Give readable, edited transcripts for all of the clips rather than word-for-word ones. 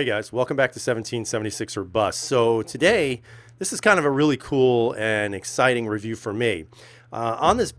Hey guys, welcome back to 1776 or Bust. So today, this is kind of a really cool and exciting review for me. On this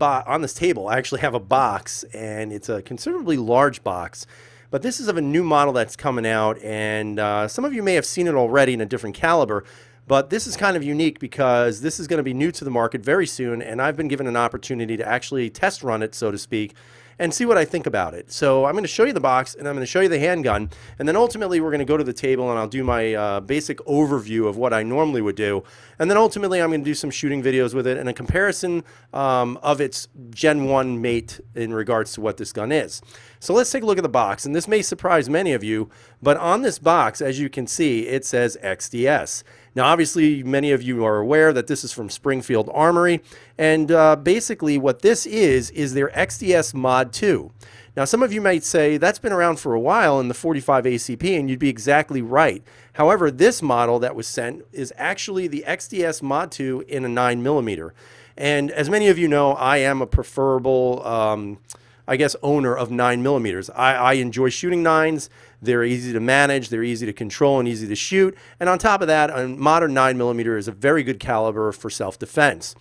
table, I actually have a box, and it's a considerably large box. But this is of a new model that's coming out, and some of you may have seen it already in a different caliber. But this is kind of unique because this is going to be new to the market very soon, and I've been given an opportunity to actually test run it, so to speak, and see what I think about it. So I'm going to show you the box, and I'm going to show you the handgun, and then ultimately we're going to go to the table and I'll do my basic overview of what I normally would do, and then ultimately I'm going to do some shooting videos with it and a comparison of its Gen 1 mate in regards to what this gun is. So let's take a look at the box, and this may surprise many of you, but on this box, as you can see, it says XDS. Now, obviously, many of you are aware that this is from Springfield Armory, and basically what this is their XDS Mod 2. Now, some of you might say that's been around for a while in the 45 ACP, and you'd be exactly right. However, this model that was sent is actually the XDS Mod 2 in a 9mm. And as many of you know, I am a preferable owner of 9mm. I enjoy shooting 9s. They're easy to manage, they're easy to control, and easy to shoot. And on top of that, a modern 9mm is a very good caliber for self-defense.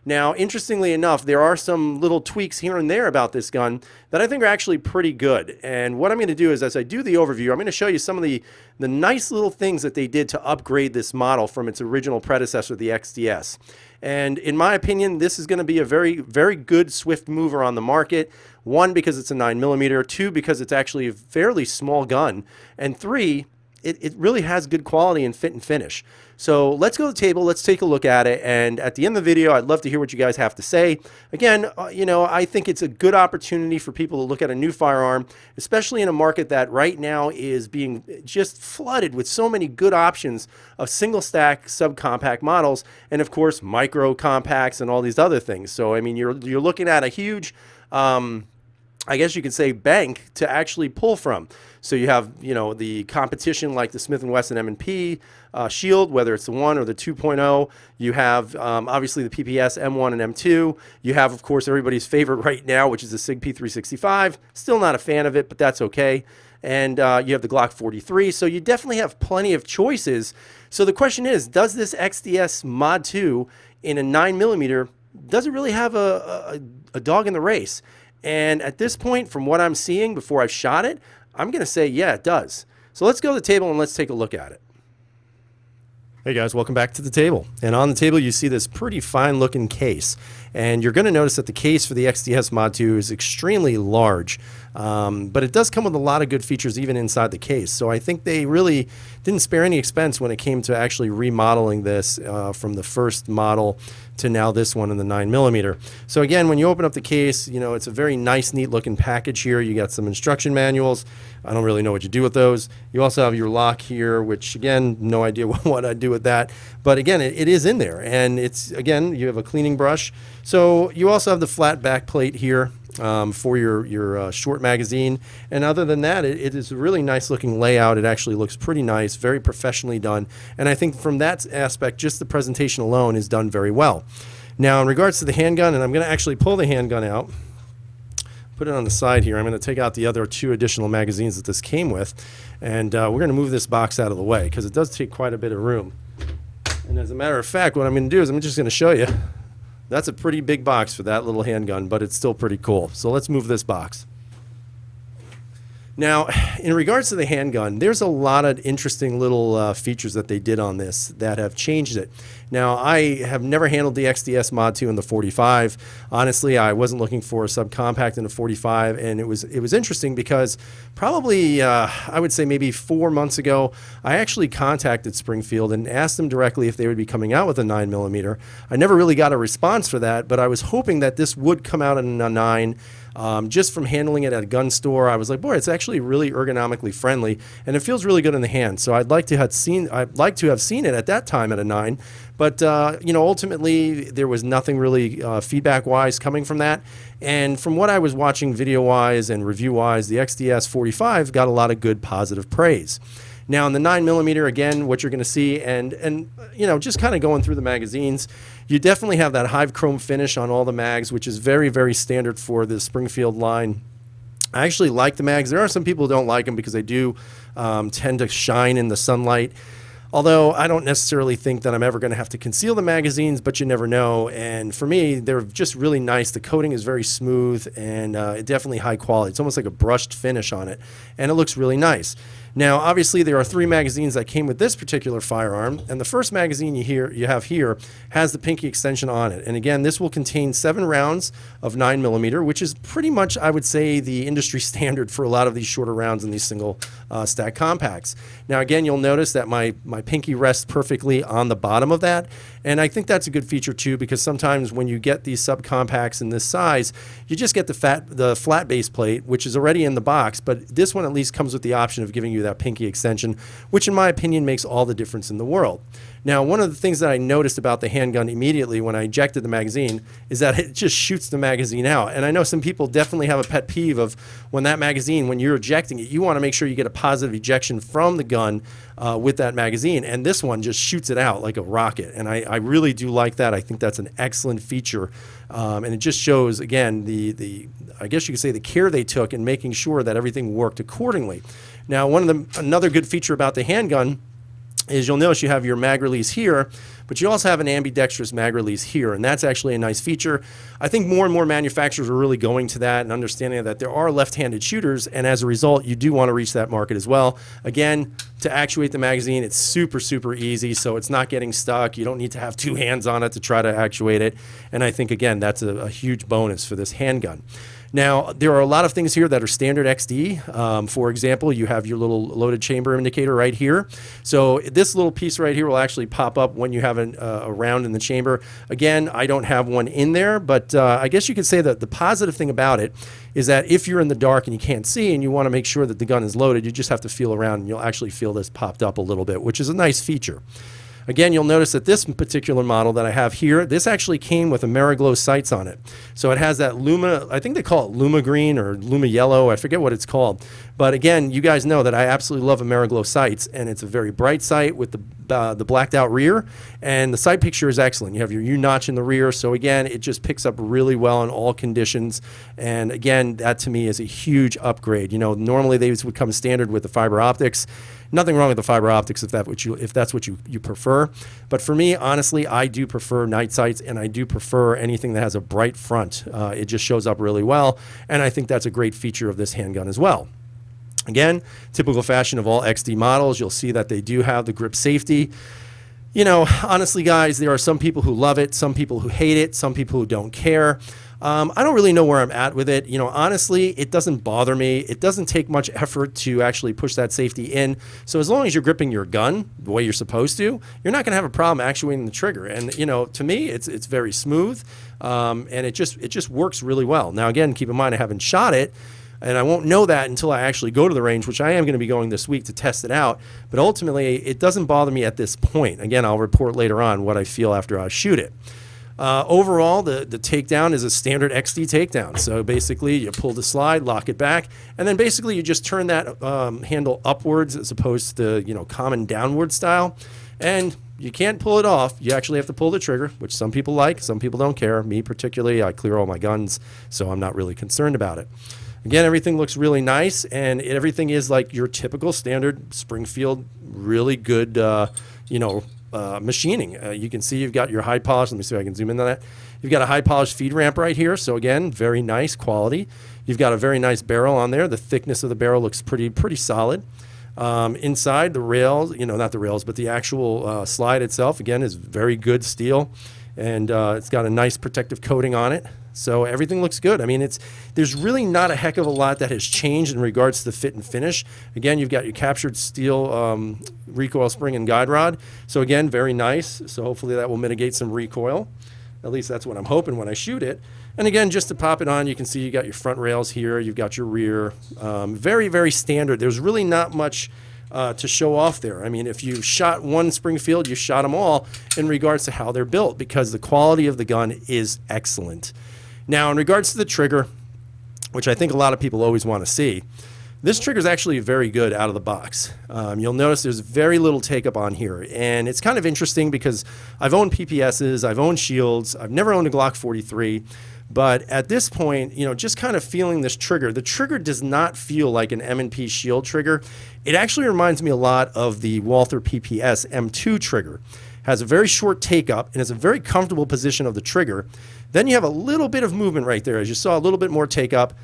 Now, interestingly enough, there are some little tweaks here and there about this gun that I think are actually pretty good. And what I'm going to do is, as I do the overview, I'm going to show you some of the nice little things that they did to upgrade this model from its original predecessor, the XDS. And in my opinion, this is going to be a very, very good swift mover on the market. One, because it's a 9mm. Two, because it's actually a fairly small gun. And three, it really has good quality and fit and finish. So let's go to the table, let's take a look at it, and at the end of the video, I'd love to hear what you guys have to say. Again, I think it's a good opportunity for people to look at a new firearm, especially in a market that right now is being just flooded with so many good options of single stack subcompact models, and of course, micro compacts and all these other things. So, I mean, you're looking at a huge, I guess you could say, bank to actually pull from. So you have, the competition like the Smith & Wesson M&P Shield, whether it's the 1 or the 2.0. You have, obviously, the PPS M1 and M2. You have, of course, everybody's favorite right now, which is the SIG P365. Still not a fan of it, but that's okay. And you have the Glock 43. So you definitely have plenty of choices. So the question is, does this XDS Mod 2 in a 9mm, does it really have a dog in the race? And at this point, from what I'm seeing before I've shot it, I'm going to say, yeah, it does. So let's go to the table and let's take a look at it. Hey guys, welcome back to the table. And on the table, you see this pretty fine looking case. And you're going to notice that the case for the XDS Mod 2 is extremely large. But it does come with a lot of good features even inside the case. So I think they really didn't spare any expense when it came to actually remodeling this from the first model to now this one in the 9mm. So again, when you open up the case, it's a very nice, neat looking package here. You got some instruction manuals. I don't really know what you do with those. You also have your lock here, which again, no idea what I'd do with that. But again, it is in there. And it's, again, you have a cleaning brush. So you also have the flat back plate here for your short magazine. And other than that, it is a really nice looking layout. It actually looks pretty nice, very professionally done. And I think from that aspect, just the presentation alone is done very well. Now, in regards to the handgun, and I'm going to actually pull the handgun out, put it on the side here. I'm going to take out the other 2 additional magazines that this came with. And we're going to move this box out of the way because it does take quite a bit of room. And as a matter of fact, what I'm going to do is I'm just going to show you. That's a pretty big box for that little handgun, but it's still pretty cool. So let's move this box. Now, in regards to the handgun, there's a lot of interesting little features that they did on this that have changed it. Now, I have never handled the XDS Mod 2 in the 45. Honestly, I wasn't looking for a subcompact in the 45, and it was interesting because probably, I would say maybe 4 months ago, I actually contacted Springfield and asked them directly if they would be coming out with a 9mm. I never really got a response for that, but I was hoping that this would come out in a 9. Just from handling it at a gun store, I was like, boy, it's actually really ergonomically friendly, and it feels really good in the hand. So I'd like to have seen it at that time at a 9, but ultimately there was nothing really feedback-wise coming from that. And from what I was watching video-wise and review-wise, the XDS 45 got a lot of good positive praise. Now, in the 9mm, again, what you're going to see, and just kind of going through the magazines, you definitely have that hive chrome finish on all the mags, which is very, very standard for the Springfield line. I actually like the mags. There are some people who don't like them because they do tend to shine in the sunlight. Although I don't necessarily think that I'm ever going to have to conceal the magazines, but you never know. And for me, they're just really nice. The coating is very smooth and definitely high quality. It's almost like a brushed finish on it, and it looks really nice. Now, obviously, there are 3 magazines that came with this particular firearm, and the first magazine you have here has the pinky extension on it. And again, this will contain 7 rounds of 9mm, which is pretty much, I would say, the industry standard for a lot of these shorter rounds in these single stack compacts. Now, again, you'll notice that my pinky rests perfectly on the bottom of that, and I think that's a good feature too, because sometimes when you get these subcompacts in this size, you just get the flat base plate, which is already in the box, but this one at least comes with the option of giving you that pinky extension, which in my opinion makes all the difference in the world. Now, one of the things that I noticed about the handgun immediately when I ejected the magazine is that it just shoots the magazine out. And I know some people definitely have a pet peeve of when that magazine, when you're ejecting it, you want to make sure you get a positive ejection from the gun with that magazine. And this one just shoots it out like a rocket. And I really do like that. I think that's an excellent feature. And it just shows, again, I guess you could say the care they took in making sure that everything worked accordingly. Now, another good feature about the handgun is you'll notice you have your mag release here, but you also have an ambidextrous mag release here, and that's actually a nice feature. I think more and more manufacturers are really going to that and understanding that there are left-handed shooters, and as a result, you do want to reach that market as well. Again, to actuate the magazine, it's super, super easy, so it's not getting stuck. You don't need to have 2 hands on it to try to actuate it, and I think, again, that's a huge bonus for this handgun. Now, there are a lot of things here that are standard XD. For example, you have your little loaded chamber indicator right here. So this little piece right here will actually pop up when you have a round in the chamber. Again, I don't have one in there, but I guess you could say that the positive thing about it is that if you're in the dark and you can't see and you want to make sure that the gun is loaded, you just have to feel around and you'll actually feel this popped up a little bit, which is a nice feature. Again, you'll notice that this particular model that I have here, this actually came with Ameriglo sights on it. So it has that Luma, I think they call it Luma Green or Luma Yellow, I forget what it's called. But again, you guys know that I absolutely love Ameriglo sights, and it's a very bright sight with the blacked out rear, and the sight picture is excellent. You have your U-notch in the rear, so again, it just picks up really well in all conditions. And again, that to me is a huge upgrade. You know, normally these would come standard with the fiber optics. Nothing wrong with the fiber optics if that's what you prefer. But for me, honestly, I do prefer night sights, and I do prefer anything that has a bright front. It just shows up really well, and I think that's a great feature of this handgun as well. Again, typical fashion of all XD models, you'll see that they do have the grip safety. You know, honestly, guys, there are some people who love it, some people who hate it, some people who don't care. I don't really know where I'm at with it. You know, honestly, it doesn't bother me. It doesn't take much effort to actually push that safety in. So as long as you're gripping your gun the way you're supposed to, you're not going to have a problem actuating the trigger. And, you know, to me, it's very smooth, and it just works really well. Now, again, keep in mind I haven't shot it, and I won't know that until I actually go to the range, which I am going to be going this week to test it out. But ultimately, it doesn't bother me at this point. Again, I'll report later on what I feel after I shoot it. Overall, the takedown is a standard XD takedown. So basically, you pull the slide, lock it back, and then basically you just turn that handle upwards as opposed to the common downward style. And you can't pull it off. You actually have to pull the trigger, which some people like, some people don't care. Me particularly, I clear all my guns, so I'm not really concerned about it. Again, everything looks really nice, and everything is like your typical standard Springfield, really good, machining. You can see you've got your high polish. Let me see if I can zoom in on that. You've got a high polished feed ramp right here. So again, very nice quality. You've got a very nice barrel on there. The thickness of the barrel looks pretty solid. Inside the rails, not the rails, but the actual slide itself, again, is very good steel, and it's got a nice protective coating on it. So everything looks good. I mean, there's really not a heck of a lot that has changed in regards to the fit and finish. Again, you've got your captured steel recoil spring and guide rod. So again, very nice. So hopefully that will mitigate some recoil. At least that's what I'm hoping when I shoot it. And again, just to pop it on, you can see you got your front rails here. You've got your rear. Very, very standard. There's really not much to show off there. I mean, if you shot one Springfield, you shot them all in regards to how they're built, because the quality of the gun is excellent. Now, in regards to the trigger, which I think a lot of people always want to see, This trigger is actually very good out of the box. You'll notice there's very little take up on here, and it's kind of interesting because I've owned PPSs, I've owned shields, I've never owned a Glock 43, but at this point, you know, just kind of feeling this trigger, the trigger does not feel like an M&P shield trigger. It actually reminds me a lot of the Walther PPS M2 trigger. Has a very short take up and it's a very comfortable position of the trigger. Then you have a little bit of movement right there, as you saw, a little bit more take up,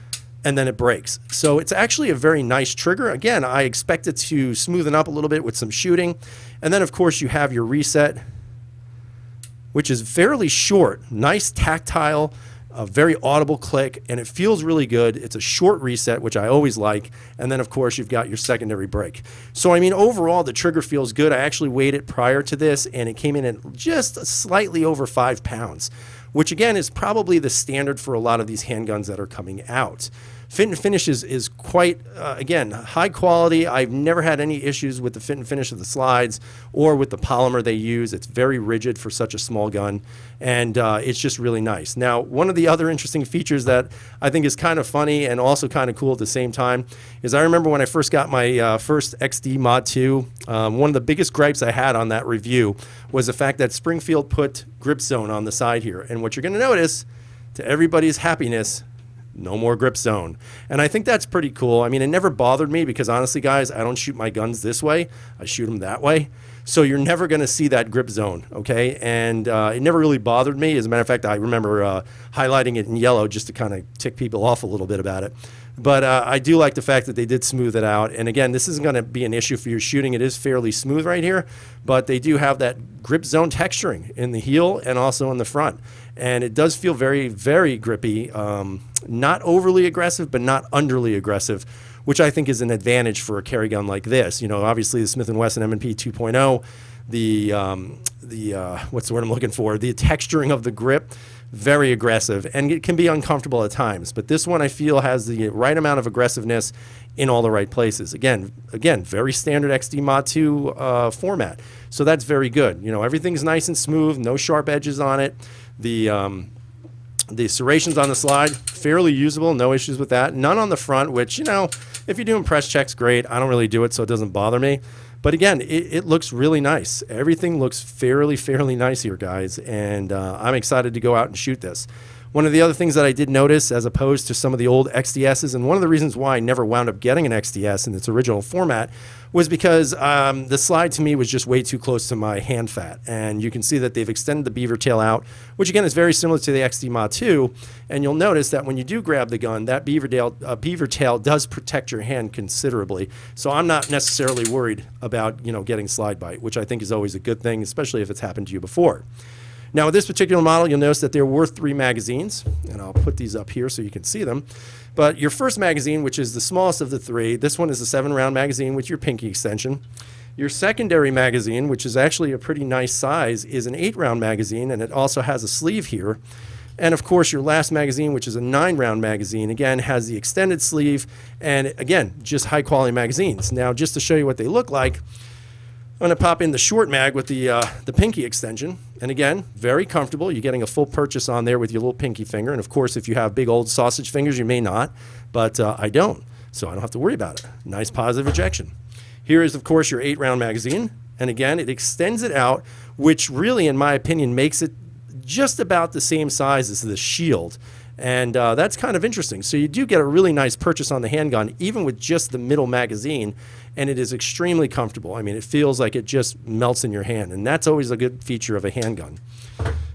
and then it breaks. So it's actually a very nice trigger. Again, I expect it to smoothen up a little bit with some shooting. And then of course you have your reset, which is fairly short, nice tactile, a very audible click, and it feels really good. It's a short reset, which I always like. And then of course you've got your secondary break. So I mean, overall the trigger feels good. I actually weighed it prior to this and it came in at just slightly over 5 pounds, which again is probably the standard for a lot of these handguns that are coming out. Fit and finish is quite, again, high quality. I've never had any issues with the fit and finish of the slides or with the polymer they use. It's very rigid for such a small gun, and it's just really nice. Now, one of the other interesting features that I think is kind of funny and also kind of cool at the same time is I remember when I first got my first XD Mod 2, one of the biggest gripes I had on that review was the fact that Springfield put grip zone on the side here. And what you're going to notice, to everybody's happiness, no more grip zone. And I think that's pretty cool. I mean, it never bothered me because honestly, guys, I don't shoot my guns this way. I shoot them that way. So you're never going to see that grip zone, okay? And it never really bothered me. As a matter of fact, I remember highlighting it in yellow just to kind of tick people off a little bit about it. But I do like the fact that they did smooth it out. And again, this isn't going to be an issue for your shooting. It is fairly smooth right here, but they do have that grip zone texturing in the heel and also in the front. And it does feel very, very grippy. Not overly aggressive, but not underly aggressive, which I think is an advantage for a carry gun like this. You know, obviously the Smith & Wesson M&P 2.0, what's the word I'm looking for? The texturing of the grip, very aggressive, and it can be uncomfortable at times. But this one I feel has the right amount of aggressiveness in all the right places. Again, very standard XD Mod 2 format. So that's very good. You know, everything's nice and smooth, no sharp edges on it. The serrations on the slide, fairly usable, no issues with that. None on the front, which, you know, if you're doing press checks, great. I don't really do it, so it doesn't bother me. But again, it looks really nice. Everything looks fairly nice here, guys, and I'm excited to go out and shoot this. One of the other things that I did notice, as opposed to some of the old XDSs, and one of the reasons why I never wound up getting an XDS in its original format, was because the slide to me was just way too close to my hand fat. And you can see that they've extended the beaver tail out, which again is very similar to the XD Mod 2. And you'll notice that when you do grab the gun, that beaver tail does protect your hand considerably. So I'm not necessarily worried about, you know, getting slide bite, which I think is always a good thing, especially if it's happened to you before. Now with this particular model, you'll notice that there were 3 magazines, and I'll put these up here so you can see them. But your first magazine, which is the smallest of the 3, this one is a 7-round magazine with your pinky extension. Your secondary magazine, which is actually a pretty nice size, is an 8-round magazine, and it also has a sleeve here. And of course, your last magazine, which is a 9-round magazine, again, has the extended sleeve, and again, just high quality magazines. Now, just to show you what they look like, I'm going to pop in the short mag with the pinky extension. And again, very comfortable. You're getting a full purchase on there with your little pinky finger. And of course, if you have big old sausage fingers, you may not, but I don't. So I don't have to worry about it. Nice positive ejection. Here is, of course, your 8-round magazine. And again, it extends it out, which really, in my opinion, makes it just about the same size as the shield. And that's kind of interesting. So you do get a really nice purchase on the handgun, even with just the middle magazine, and it is extremely comfortable. I mean, it feels like it just melts in your hand, and that's always a good feature of a handgun.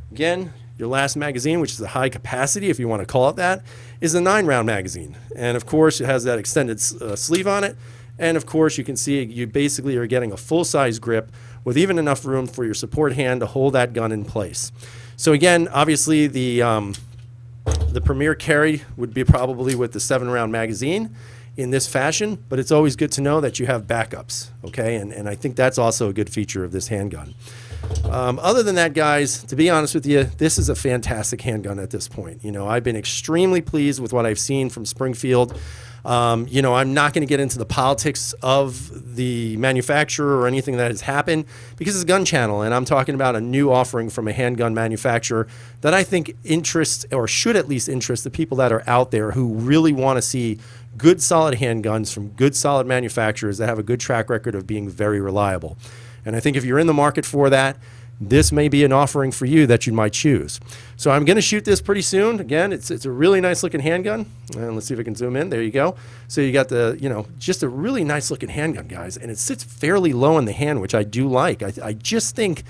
Again, your last magazine, which is a high capacity, if you want to call it that, is a 9-round magazine. And of course, it has that extended sleeve on it. And of course, you can see you basically are getting a full-size grip with even enough room for your support hand to hold that gun in place. So again, obviously, the premier carry would be probably with the 7-round magazine in this fashion, but it's always good to know that you have backups, okay? And I think that's also a good feature of this handgun. Other than that, guys, to be honest with you, this is a fantastic handgun at this point. You know, I've been extremely pleased with what I've seen from Springfield. You know, I'm not going to get into the politics of the manufacturer or anything that has happened because it's a gun channel, and I'm talking about a new offering from a handgun manufacturer that I think interests, or should at least interest, the people that are out there who really want to see good solid handguns from good solid manufacturers that have a good track record of being very reliable. And I think if you're in the market for that, this may be an offering for you that you might choose. So I'm going to shoot this pretty soon. Again, it's a really nice looking handgun. And let's see if I can zoom in. There you go. So you got the, just a really nice looking handgun, guys. And it sits fairly low in the hand, which I do like. I just think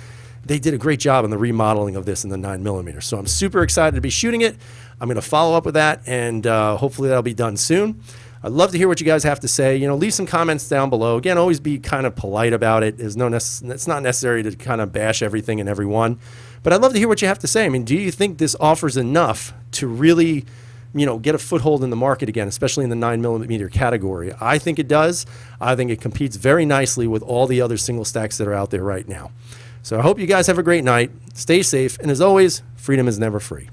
they did a great job on the remodeling of this in the 9mm. So I'm super excited to be shooting it. I'm going to follow up with that, and hopefully that'll be done soon. I'd love to hear what you guys have to say. Leave some comments down below. Again, always be kind of polite about it. It's not necessary to kind of bash everything and everyone. But I'd love to hear what you have to say. I mean, do you think this offers enough to really, get a foothold in the market again, especially in the 9mm category? I think it does. I think it competes very nicely with all the other single stacks that are out there right now. So I hope you guys have a great night. Stay safe. And as always, freedom is never free.